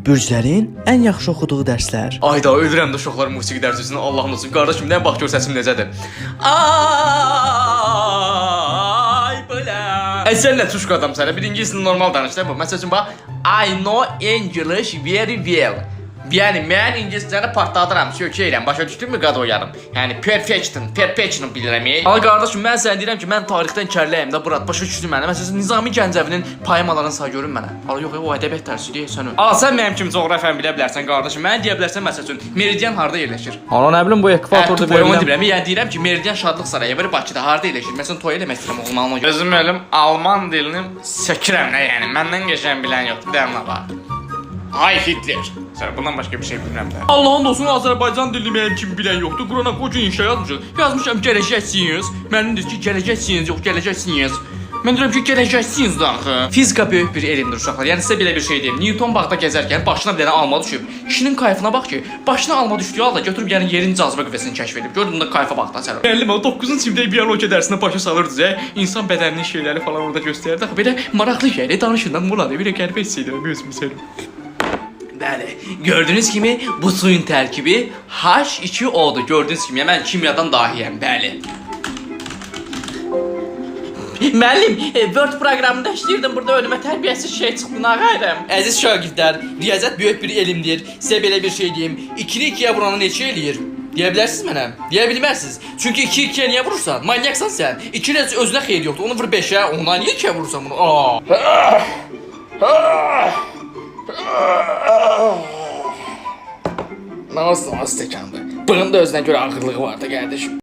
Bürclərin ən yaxşı oxuduğu dərslər. Ayda ölürəm də uşaqlar musiqi dərsi üçün. Allahın olsun. Qardaşım, nə bax gör səsim necədir. Ay belə. Sən nə tuşku adamsan? Bir ingilisini normal danış da bu. Məsəl üçün bax, I know English very well. Yəni mən ingiliscəni partladıram, sökəyirəm. Başa düşdünmü qado yarım? Yəni perfection bilirəm. Ala qardaşım, mən sənə deyirəm ki, mən tarixdən kərləyəm də Burat. Başa düşdün mənə. Məsələn Nizami Gəncəvinin poemalarını say görün mənə. Ala yox, o ədəbiyyat dərsidir sən. Ala sən mənim kimi coğrafiyanı bilə bilərsən qardaşım. Mən deyə bilərsən məsəl üçün Meridian harda yerləşir? Ala nə bilim bu ekvatorda verilən. Yəni deyirəm ki, Meridian Şadlıq Sarayı var Bakıda harda yerləşir? Məsələn toy eləmək istəyirəm oğluma. Özüm elim alman dilini səkirəm nə yəni. Məndən qəşəng bilən yoxdur. Dəmlə bax. Ay Hitler. Sən bundan başqa bir şey bilmirəm də. Allahın olsun, Azərbaycan dilini mənim kimi bilən yoxdur. Qurana qoca inşa yazmışıq. Yazmışam gələcəksiniz. Mənim deyir ki, gələcəksiniz, yox gələcəksiniz. Mən deyirəm ki, gələcəksiniz də axı. Fizika böyük bir elmdir uşaqlar. Yəni sizə belə bir şey deyim. Newton bağda gəzərkən başına bir dənə alma düşüb. Kişinin kayfına bax ki, başına alma düşdüyü halda götürüb yəni yerin cazibə qüvvəsini kəşf edib. Gördün bunda kayfa bax da sən. Müəllim o 9-cu sinifdə biologiya dərsində başa salırdı. İnsan bədəninin şeyləri falan orada göstərdi. Axı belə maraqlı şeylər danışından buladı. Bir qəribə hiss edirəm özümü sən. Bəli, gördüyünüz kimi bu suyun tərkibi H2O-dur. Gördüyünüz kimi mən kimyadan dahiyəm, bəli. Müəllim, Word proqramında işləyirdim. Burada önümə tərbiyəsiz şey çıxdı, nağayrım. Əziz şagirdlər, riyaziyyat böyük bir elmdir. Sizə belə bir şey deyim. 2-ni 2-yə vuranı neçə eləyir? Deyə bilərsiniz mənə? Deyə bilmərsiniz. Çünki 2-yi 2-yə niyə vurursan? Manyaksan sən. 2-nin özünə xeyir yoxdur. Onu vur 5-ə, ona niyə 2-yə vurursan bunu? Nasıl stəkandır? Bunun da özünə görə ağırlığı var da qardaşım.